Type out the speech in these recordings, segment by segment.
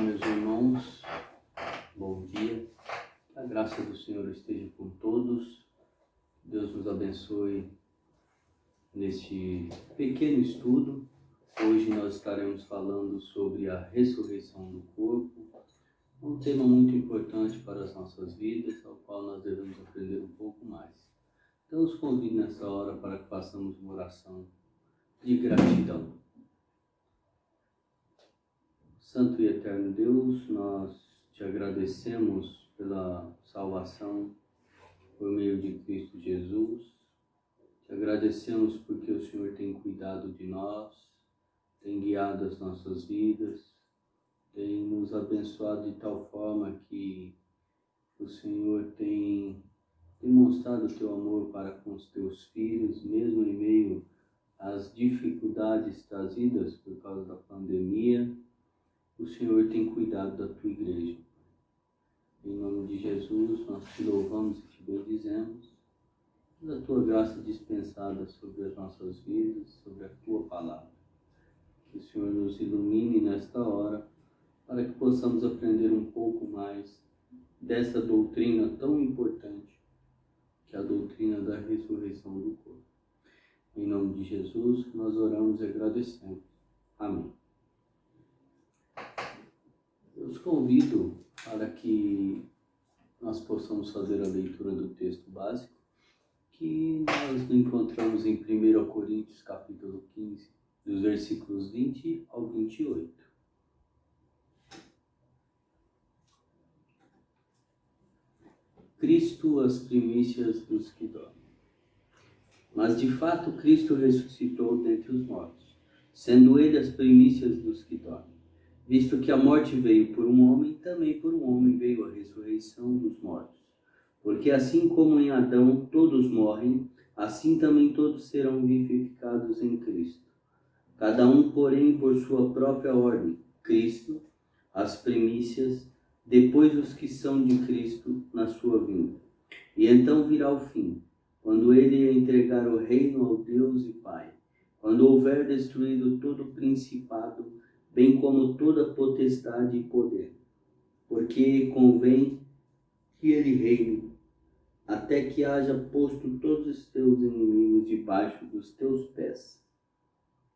meus irmãos, bom dia. A graça do Senhor esteja com todos. Deus nos abençoe neste pequeno estudo. Hoje nós estaremos falando sobre a ressurreição do corpo, um tema muito importante para as nossas vidas, ao qual nós devemos aprender um pouco mais. Então, os convido nessa hora para que façamos uma oração de gratidão. Santo e eterno Deus, nós te agradecemos pela salvação por meio de Cristo Jesus. Te agradecemos porque o Senhor tem cuidado de nós, tem guiado as nossas vidas, tem nos abençoado de tal forma que o Senhor tem demonstrado o teu amor para com os teus filhos, mesmo em meio às dificuldades trazidas por causa da pandemia. O Senhor tem cuidado da tua igreja. Em nome de Jesus, nós te louvamos e te bendizemos pela tua graça dispensada sobre as nossas vidas, sobre a tua palavra. Que o Senhor nos ilumine nesta hora, para que possamos aprender um pouco mais dessa doutrina tão importante, que é a doutrina da ressurreição do corpo. Em nome de Jesus, nós oramos e agradecemos. Amém. Eu os convido para que nós possamos fazer a leitura do texto básico, que nós encontramos em 1 Coríntios capítulo 15, dos versículos 20 ao 28. Cristo, as primícias dos que dormem. Mas de fato Cristo ressuscitou dentre os mortos, sendo ele as primícias dos que dormem. Visto que a morte veio por um homem, também por um homem veio a ressurreição dos mortos. Porque assim como em Adão todos morrem, assim também todos serão vivificados em Cristo. Cada um, porém, por sua própria ordem. Cristo, as primícias, depois os que são de Cristo na sua vinda. E então virá o fim, quando ele entregar o reino ao Deus e Pai, quando houver destruído todo principado, bem como toda potestade e poder, porque convém que ele reine, até que haja posto todos os teus inimigos debaixo dos teus pés.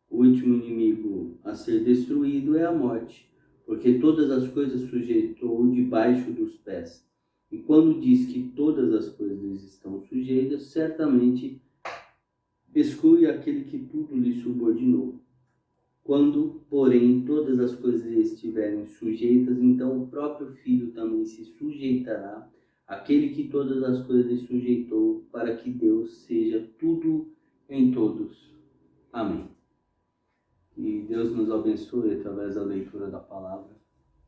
O último inimigo a ser destruído é a morte, porque todas as coisas sujeitou debaixo dos pés. E quando diz que todas as coisas estão sujeitas, certamente exclui aquele que tudo lhe subordinou. Quando, porém, todas as coisas estiverem sujeitas, então o próprio Filho também se sujeitará àquele que todas as coisas sujeitou, para que Deus seja tudo em todos. Amém. E Deus nos abençoe através da leitura da palavra,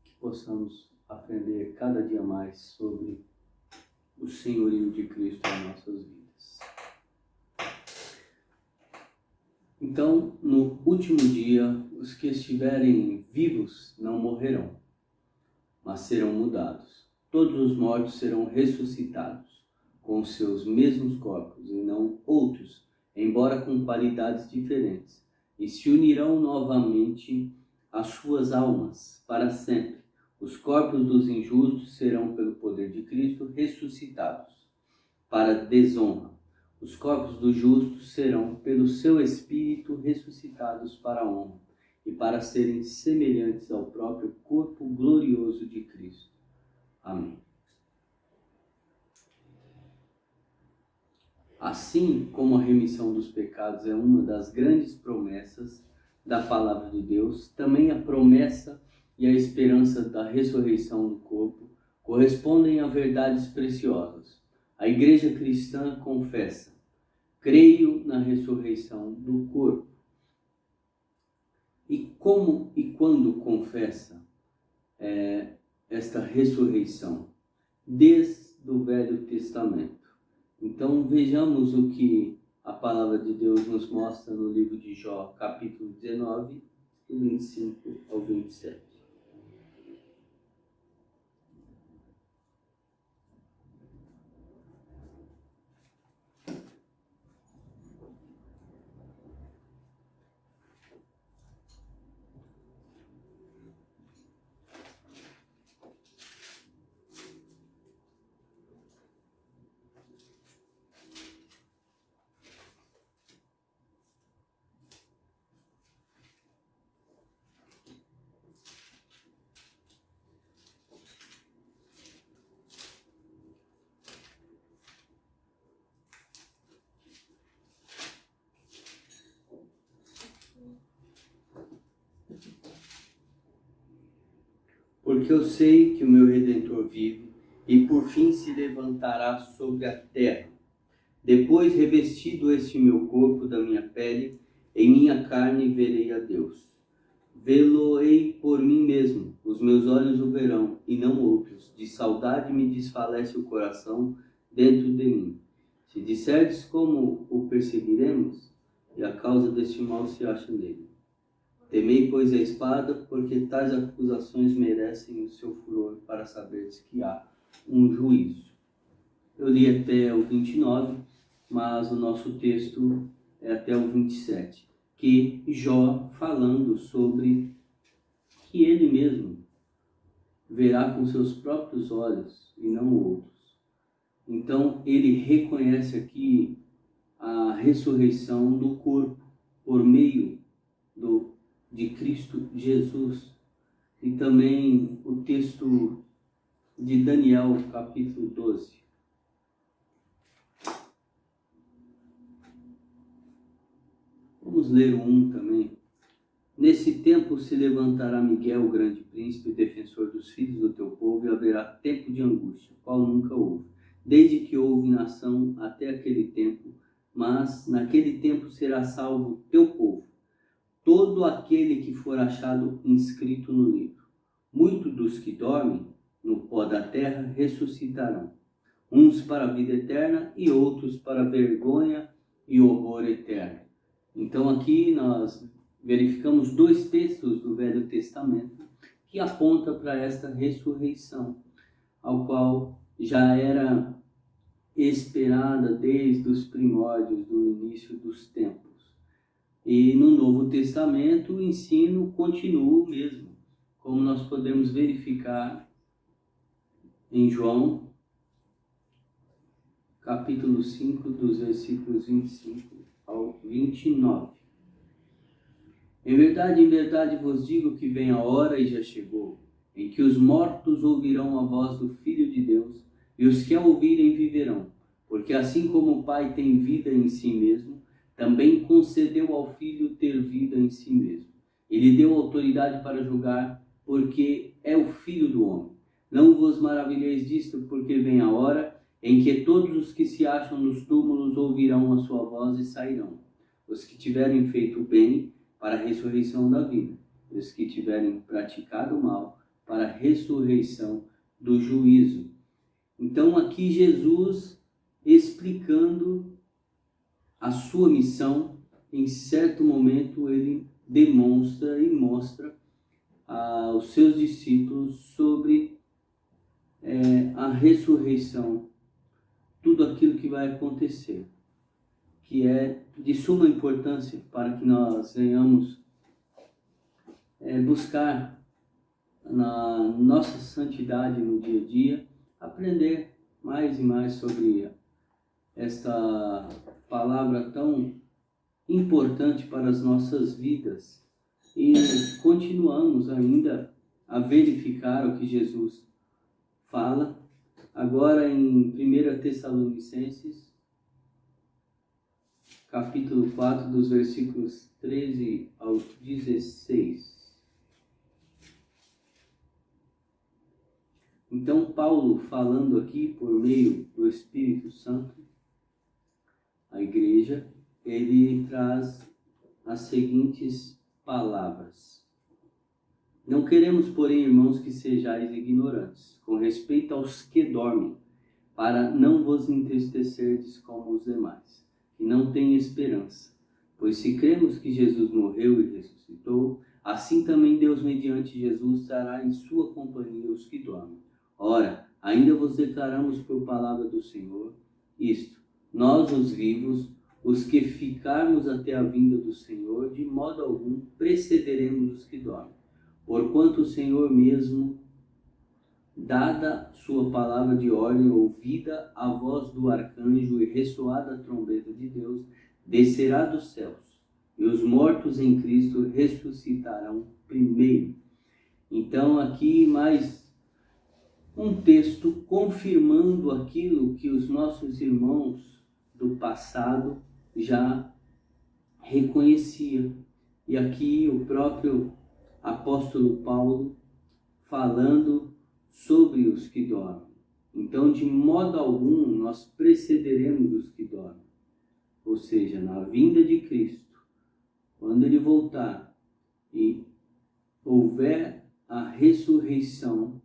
que possamos aprender cada dia mais sobre o senhorio de Cristo em nossas vidas. Então, no último dia, os que estiverem vivos não morrerão, mas serão mudados. Todos os mortos serão ressuscitados, com seus mesmos corpos, e não outros, embora com qualidades diferentes, e se unirão novamente às suas almas para sempre. Os corpos dos injustos serão, pelo poder de Cristo, ressuscitados para desonra. Os corpos dos justos serão, pelo seu Espírito, ressuscitados para a honra, e para serem semelhantes ao próprio corpo glorioso de Cristo. Amém. Assim como a remissão dos pecados é uma das grandes promessas da palavra de Deus, também a promessa e a esperança da ressurreição do corpo correspondem a verdades preciosas. A Igreja cristã confessa: creio na ressurreição do corpo. E como e quando confessa esta ressurreição? Desde o Velho Testamento. Então vejamos o que a palavra de Deus nos mostra no livro de Jó, capítulo 19, 25 ao 27. porque eu sei que o meu Redentor vive e por fim se levantará sobre a terra. Depois, revestido este meu corpo da minha pele, em minha carne verei a Deus. Vê-lo-ei por mim mesmo, os meus olhos o verão, e não outros. De saudade me desfalece o coração dentro de mim. Se disserdes como o perseguiremos, e a causa deste mal se acha nele. Temei, pois, a espada, porque tais acusações merecem o seu furor, para saberes que há um juízo. Eu li até o 29, mas o nosso texto é até o 27, que Jó falando sobre que ele mesmo verá com seus próprios olhos e não outros. Então ele reconhece aqui a ressurreição do corpo por meio de Cristo Jesus. E também o texto de Daniel, capítulo 12. Vamos ler o 1 também. Nesse tempo se levantará Miguel, o grande príncipe, defensor dos filhos do teu povo, e haverá tempo de angústia, qual nunca houve, desde que houve nação até aquele tempo, mas naquele tempo será salvo o teu povo, todo aquele que for achado inscrito no livro. Muitos dos que dormem no pó da terra ressuscitarão, uns para a vida eterna e outros para a vergonha e horror eterno. Então aqui nós verificamos dois textos do Velho Testamento que apontam para esta ressurreição, ao qual já era esperada desde os primórdios do início dos tempos. E no Novo Testamento o ensino continua o mesmo, como nós podemos verificar em João, capítulo 5, dos versículos 25 ao 29. Em verdade vos digo que vem a hora e já chegou, em que os mortos ouvirão a voz do Filho de Deus, e os que a ouvirem viverão, porque assim como o Pai tem vida em si mesmo, também concedeu ao Filho ter vida em si mesmo. Ele deu autoridade para julgar, porque é o Filho do homem. Não vos maravilheis disto, porque vem a hora em que todos os que se acham nos túmulos ouvirão a sua voz e sairão. Os que tiverem feito o bem, para a ressurreição da vida, e os que tiverem praticado o mal, para a ressurreição do juízo. Então aqui Jesus explicando a sua missão, em certo momento ele demonstra e mostra aos seus discípulos sobre a ressurreição, tudo aquilo que vai acontecer, que é de suma importância para que nós venhamos buscar na nossa santidade no dia a dia, aprender mais e mais sobre esta palavra tão importante para as nossas vidas, e continuamos ainda a verificar o que Jesus fala, agora em 1 Tessalonicenses, capítulo 4, dos versículos 13 ao 16. Então, Paulo, falando aqui por meio do Espírito Santo, a igreja, ele traz as seguintes palavras. Não queremos, porém, irmãos, que sejais ignorantes, com respeito aos que dormem, para não vos entristecerdes como os demais, que não têm esperança. Pois se cremos que Jesus morreu e ressuscitou, assim também Deus, mediante Jesus, trará em sua companhia os que dormem. Ora, ainda vos declaramos por palavra do Senhor isto: nós, os vivos, os que ficarmos até a vinda do Senhor, de modo algum precederemos os que dormem. Porquanto o Senhor mesmo, dada sua palavra de ordem, ouvida a voz do arcanjo e ressoada a trombeta de Deus, descerá dos céus, e os mortos em Cristo ressuscitarão primeiro. Então aqui mais um texto confirmando aquilo que os nossos irmãos do passado já reconheciam. E aqui o próprio apóstolo Paulo falando sobre os que dormem. Então, de modo algum, nós precederemos os que dormem. Ou seja, na vinda de Cristo, quando Ele voltar e houver a ressurreição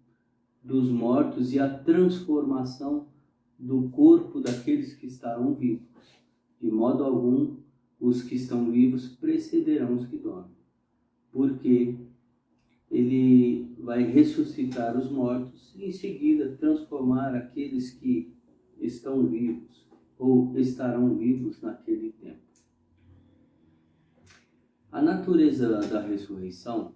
dos mortos e a transformação do corpo daqueles que estarão vivos, de modo algum, os que estão vivos precederão os que dormem. Porque Ele vai ressuscitar os mortos e em seguida transformar aqueles que estão vivos ou estarão vivos naquele tempo. A natureza da ressurreição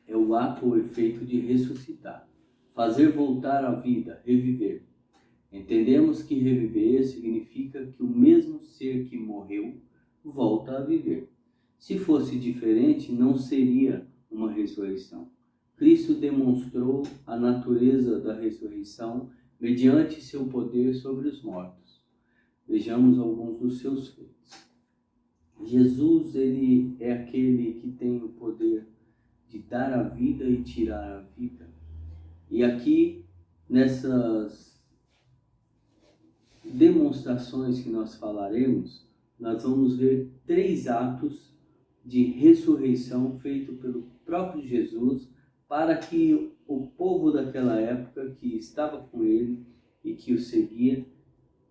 é o ato ou efeito de ressuscitar, fazer voltar à vida, reviver. Entendemos que reviver significa que o mesmo ser que morreu volta a viver. Se fosse diferente, não seria uma ressurreição. Cristo demonstrou a natureza da ressurreição mediante seu poder sobre os mortos. Vejamos alguns dos seus feitos. Jesus, ele é aquele que tem o poder de dar a vida e tirar a vida. E aqui, nessas demonstrações que nós falaremos, nós vamos ver 3 atos de ressurreição feito pelo próprio Jesus para que o povo daquela época que estava com ele e que o seguia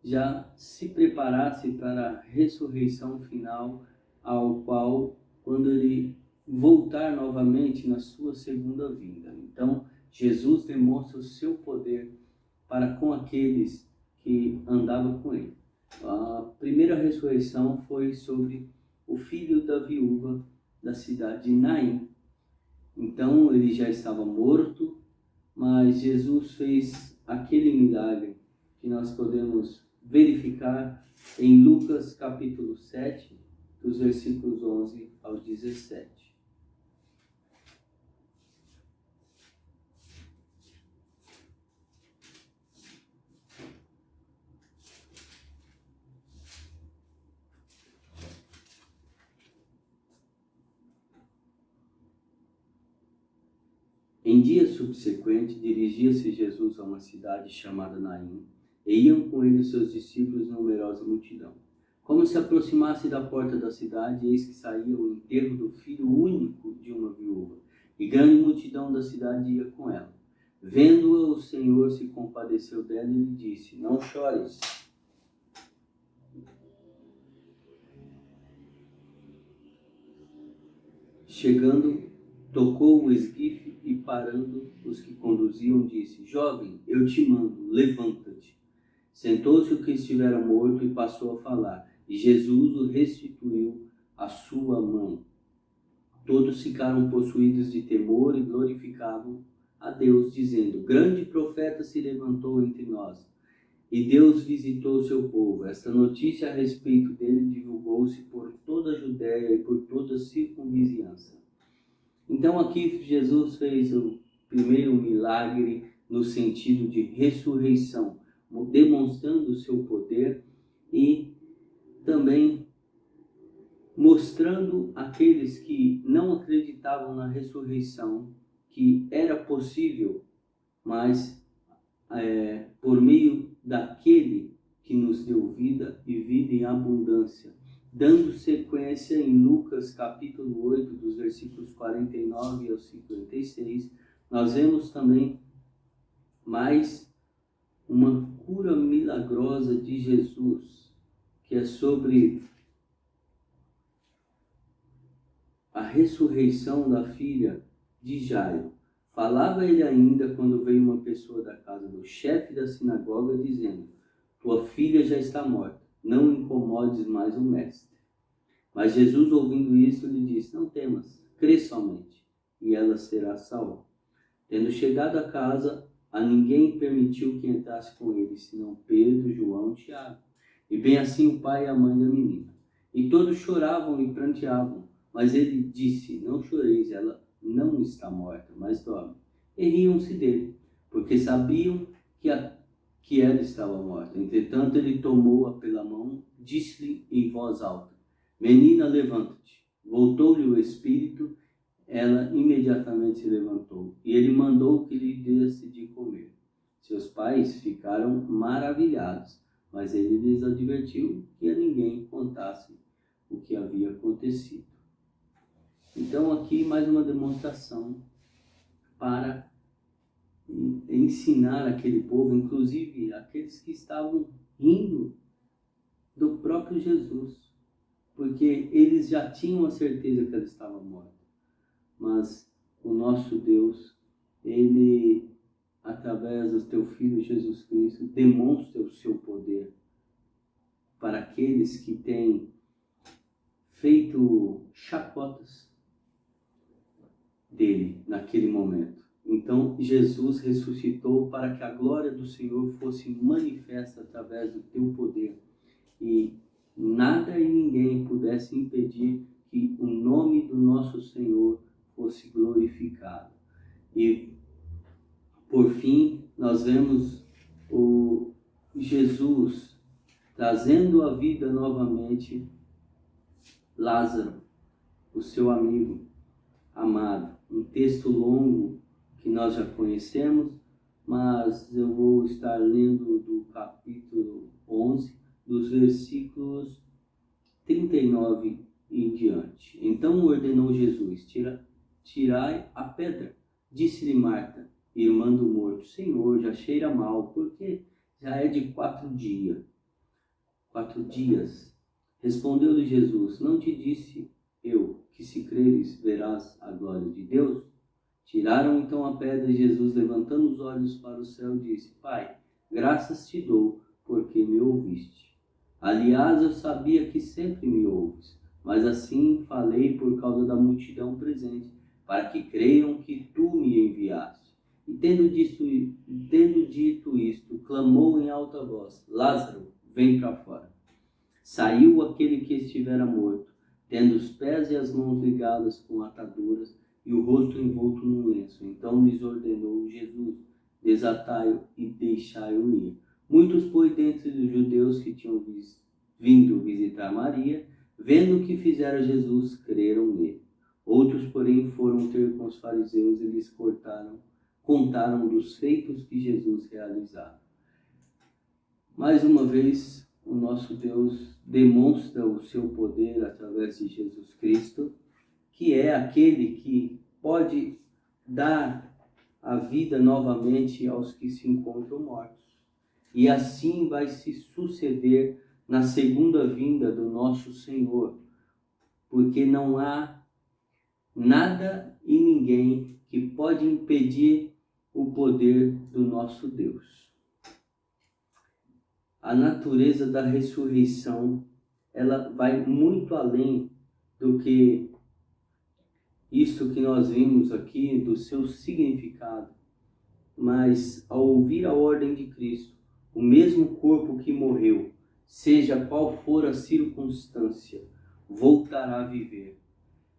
já se preparasse para a ressurreição final, ao qual, quando ele voltar novamente na sua segunda vinda. Então, Jesus demonstra o seu poder para com aqueles que andavam com ele. A primeira ressurreição foi sobre o filho da viúva da cidade de Naim. Então, ele já estava morto, mas Jesus fez aquele milagre que nós podemos verificar em Lucas capítulo 7, dos versículos 11 ao 17. Em dia subsequente, dirigia-se Jesus a uma cidade chamada Naim, e iam com ele seus discípulos numerosa multidão. Como se aproximasse da porta da cidade, eis que saía o enterro do filho único de uma viúva, e grande multidão da cidade ia com ela. Vendo-a, o Senhor se compadeceu dela e lhe disse: não chores. Chegando, tocou o esquife e, parando os que conduziam, disse: jovem, eu te mando, levanta-te. Sentou-se o que estivera morto e passou a falar, e Jesus o restituiu à sua mãe. Todos ficaram possuídos de temor e glorificavam a Deus, dizendo: grande profeta se levantou entre nós, e Deus visitou o seu povo. Esta notícia a respeito dele divulgou-se por toda a Judéia e por toda a circunvizinhança. Então aqui Jesus fez o primeiro milagre no sentido de ressurreição, demonstrando o seu poder e também mostrando àqueles que não acreditavam na ressurreição que era possível, mas por meio daquele que nos deu vida e vida em abundância. Dando sequência em Lucas capítulo 8, dos versículos 49 ao 56, nós vemos também mais uma cura milagrosa de Jesus, que é sobre a ressurreição da filha de Jairo. Falava ele ainda quando veio uma pessoa da casa do chefe da sinagoga, dizendo: tua filha já está morta, não incomodes mais o mestre. Mas Jesus, ouvindo isso, lhe disse: não temas, crê somente, e ela será salva. Tendo chegado a casa, a ninguém permitiu que entrasse com ele, senão Pedro, João e Tiago, e bem assim o pai e a mãe da menina. E todos choravam e pranteavam, mas ele disse: não choreis, ela não está morta, mas dorme. E riam-se dele, porque sabiam que ela estava morta. Entretanto, ele tomou-a pela mão, disse-lhe em voz alta: menina, levanta-te. Voltou-lhe o espírito ela imediatamente se levantou e ele mandou que lhe desse de comer. Seus pais ficaram maravilhados, mas ele lhes advertiu que a ninguém contasse o que havia acontecido. Então aqui mais uma demonstração para ensinar aquele povo, inclusive aqueles que estavam rindo do próprio Jesus, porque eles já tinham a certeza que ela estava morta. Mas o nosso Deus, ele, através do teu Filho Jesus Cristo, demonstra o seu poder para aqueles que têm feito chacotas dele naquele momento. Então Jesus ressuscitou para que a glória do Senhor fosse manifesta através do teu poder e nada e ninguém pudesse impedir que o nome do nosso Senhor fosse glorificado. E por fim nós vemos o Jesus trazendo à vida novamente Lázaro, o seu amigo amado. Um texto longo que nós já conhecemos, mas eu vou estar lendo do capítulo 11, dos versículos 39 em diante. Então ordenou Jesus: tirai a pedra. Disse-lhe Marta, irmã do morto: Senhor, já cheira mal, porque já é de 4 dias. 4 dias. Respondeu-lhe Jesus: não te disse eu que se creres verás a glória de Deus? Tiraram então a pedra e Jesus, levantando os olhos para o céu, disse: Pai, graças te dou, porque me ouviste. Aliás, eu sabia que sempre me ouves, mas assim falei por causa da multidão presente, para que creiam que tu me enviaste. E tendo dito isto, clamou em alta voz: Lázaro, vem para fora. Saiu aquele que estivera morto, tendo os pés e as mãos ligadas com ataduras e o rosto envolto num lenço. Então lhes ordenou Jesus: desatai-o e deixai-o ir. Muitos, pois, dentre os judeus que tinham vindo visitar Maria, vendo o que fizera Jesus, creram nele. Outros, porém, foram ter com os fariseus e lhes contaram dos feitos que Jesus realizava. Mais uma vez, o nosso Deus demonstra o seu poder através de Jesus Cristo, que é aquele que pode dar a vida novamente aos que se encontram mortos. E assim vai se suceder na segunda vinda do nosso Senhor, porque não há nada e ninguém que pode impedir o poder do nosso Deus. A natureza da ressurreição, ela vai muito além do que isto que nós vimos aqui, do seu significado. Mas ao ouvir a ordem de Cristo, o mesmo corpo que morreu, seja qual for a circunstância, voltará a viver.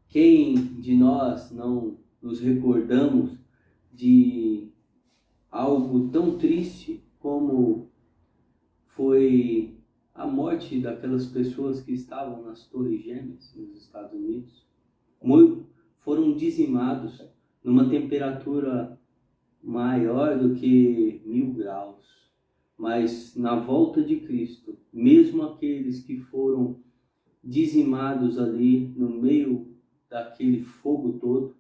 Quem de nós não nos recordamos de algo tão triste como foi a morte daquelas pessoas que estavam nas Torres Gêmeas, nos Estados Unidos? Foram dizimados numa temperatura maior do que 1000 graus. Mas na volta de Cristo, mesmo aqueles que foram dizimados ali no meio daquele fogo todo,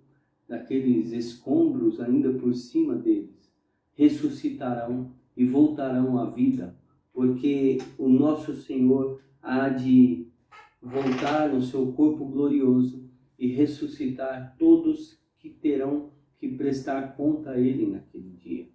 daqueles escombros ainda por cima deles, ressuscitarão e voltarão à vida, porque o nosso Senhor há de voltar no seu corpo glorioso e ressuscitar todos que terão que prestar conta a Ele naquele dia.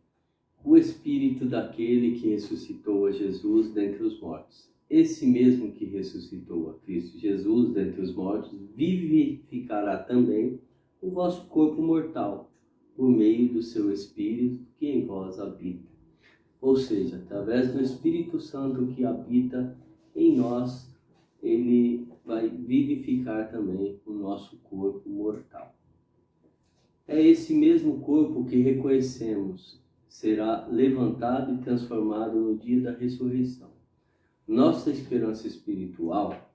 O Espírito daquele que ressuscitou a Jesus dentre os mortos, esse mesmo que ressuscitou a Cristo Jesus dentre os mortos, vivificará também o vosso corpo mortal, por meio do seu Espírito que em vós habita. Ou seja, através do Espírito Santo que habita em nós, ele vai vivificar também o nosso corpo mortal. É esse mesmo corpo que reconhecemos será levantado e transformado no dia da ressurreição. Nossa esperança espiritual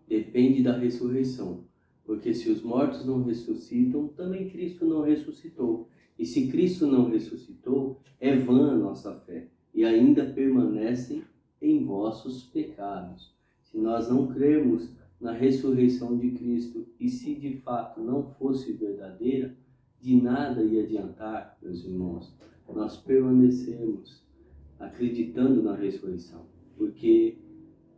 depende da ressurreição, Porque se os mortos não ressuscitam, também Cristo não ressuscitou. E se Cristo não ressuscitou, é vã a nossa fé, e ainda permanecem em vossos pecados. Se nós não cremos na ressurreição de Cristo, e se de fato não fosse verdadeira, de nada ia adiantar, meus irmãos, nós permanecermos acreditando na ressurreição, porque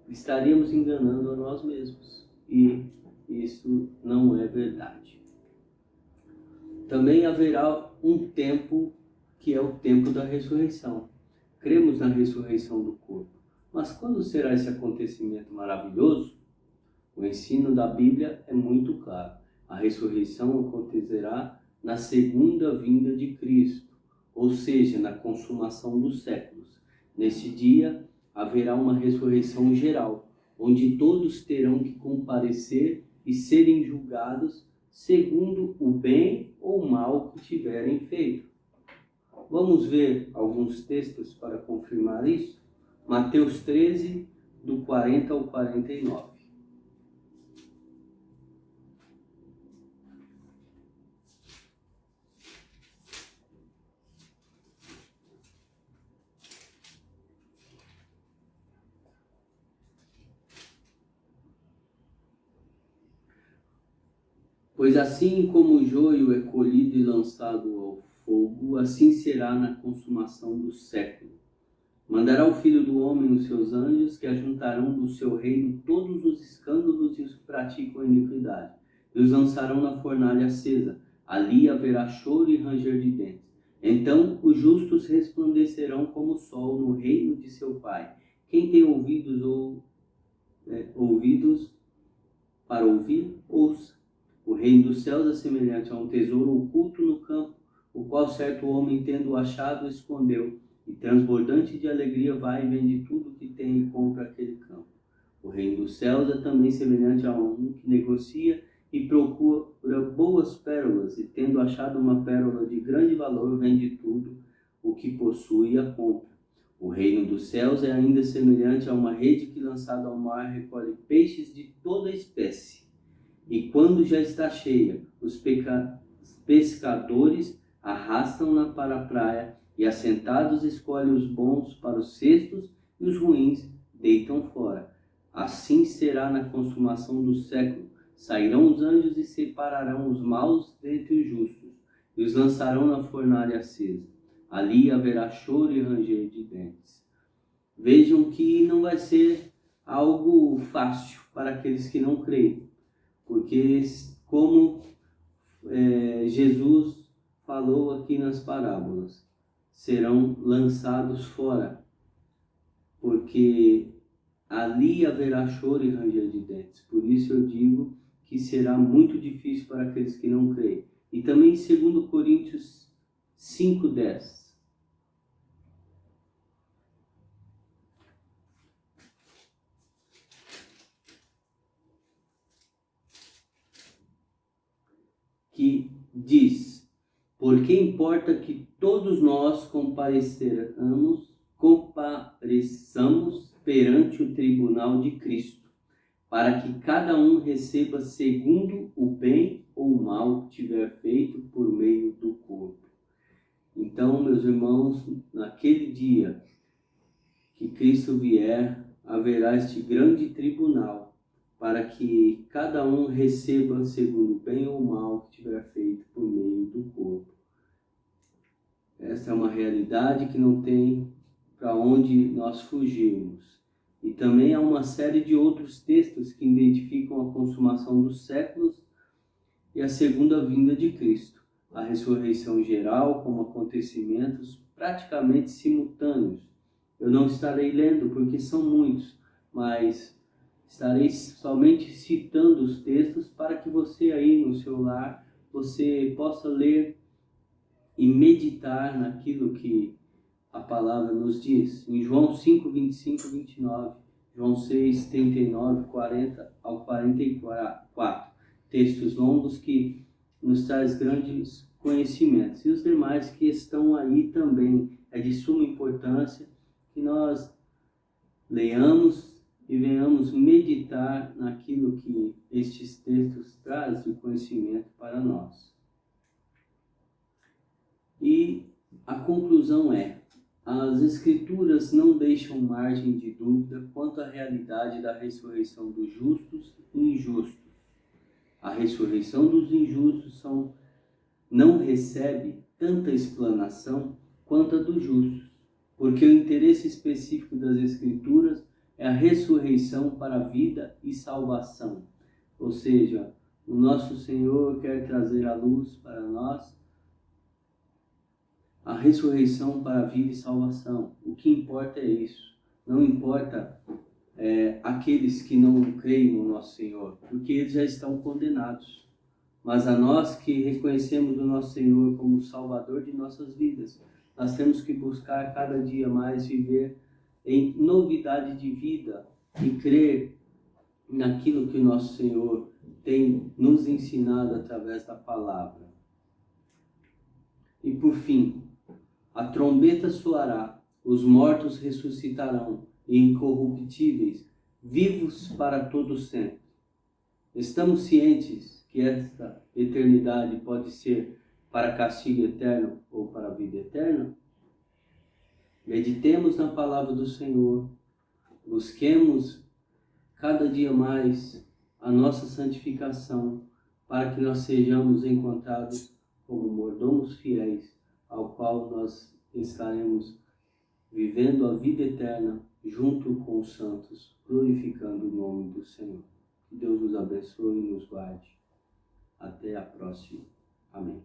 estaríamos enganando a nós mesmos, e isso não é verdade. Também haverá um tempo que é o tempo da ressurreição. Cremos na ressurreição do corpo, mas quando será esse acontecimento maravilhoso? O ensino da Bíblia é muito claro. A ressurreição acontecerá na segunda vinda de Cristo, ou seja, na consumação dos séculos. Nesse dia haverá uma ressurreição geral, onde todos terão que comparecer e serem julgados segundo o bem ou o mal que tiverem feito. Vamos ver alguns textos para confirmar isso? Mateus 13, do 40 ao 49. Pois assim como o joio é colhido e lançado ao fogo, assim será na consumação do século. Mandará o Filho do Homem os seus anjos, que ajuntarão do seu reino todos os escândalos e os que praticam a iniquidade, e os lançarão na fornalha acesa. Ali haverá choro e ranger de dentes. Então os justos resplandecerão como o sol no reino de seu Pai. Quem tem ouvidos para ouvir, ouça. O reino dos céus é semelhante a um tesouro oculto no campo, o qual certo homem, tendo achado, escondeu, e transbordante de alegria vai e vende tudo que tem e compra aquele campo. O reino dos céus é também semelhante a um que negocia e procura boas pérolas, e tendo achado uma pérola de grande valor, vende tudo o que possui e a compra. O reino dos céus é ainda semelhante a uma rede que, lançada ao mar, recolhe peixes de toda espécie. E quando já está cheia, os pescadores arrastam-na para a praia, e assentados escolhem os bons para os cestos, e os ruins deitam fora. Assim será na consumação do século. Sairão os anjos e separarão os maus dentre os justos, e os lançarão na fornalha acesa. Ali haverá choro e ranger de dentes. Vejam que não vai ser algo fácil para aqueles que não creem. Porque como Jesus falou aqui nas parábolas, serão lançados fora, porque ali haverá choro e ranger de dentes. Por isso eu digo que será muito difícil para aqueles que não creem. E também 2 Coríntios 5:10. Que diz: porque importa que todos nós compareçamos perante o tribunal de Cristo, para que cada um receba segundo o bem ou o mal que tiver feito por meio do corpo. Então, meus irmãos, naquele dia que Cristo vier, haverá este grande tribunal, para que cada um receba segundo o bem ou o mal que tiver feito por meio do corpo. Essa é uma realidade que não tem para onde nós fugirmos. E também há uma série de outros textos que identificam a consumação dos séculos e a segunda vinda de Cristo. A ressurreição geral como acontecimentos praticamente simultâneos. Eu não estarei lendo porque são muitos, mas estarei somente citando os textos para que você aí no seu lar, você possa ler e meditar naquilo que a palavra nos diz. Em João 5, 25 e 29, João 6, 39, 40 ao 44. Textos longos que nos traz grandes conhecimentos. E os demais que estão aí também. É de suma importância que nós leiamos e venhamos meditar naquilo que estes textos trazem de conhecimento para nós. E a conclusão é: as Escrituras não deixam margem de dúvida quanto à realidade da ressurreição dos justos e injustos. A ressurreição dos injustos não recebe tanta explanação quanto a dos justos, porque o interesse específico das Escrituras é a ressurreição para a vida e salvação. Ou seja, o nosso Senhor quer trazer a luz para nós, a ressurreição para a vida e salvação. O que importa é isso. Não importa aqueles que não creem no nosso Senhor, porque eles já estão condenados. Mas a nós que reconhecemos o nosso Senhor como o Salvador de nossas vidas, nós temos que buscar cada dia mais viver em novidade de vida e crer naquilo que o nosso Senhor tem nos ensinado através da palavra. E por fim, a trombeta soará, os mortos ressuscitarão, e incorruptíveis, vivos para todo sempre. Estamos cientes que esta eternidade pode ser para castigo eterno ou para a vida eterna? Meditemos na palavra do Senhor, busquemos cada dia mais a nossa santificação, para que nós sejamos encontrados como mordomos fiéis, ao qual nós estaremos vivendo a vida eterna junto com os santos, glorificando o nome do Senhor. Que Deus nos abençoe e nos guarde. Até a próxima. Amém.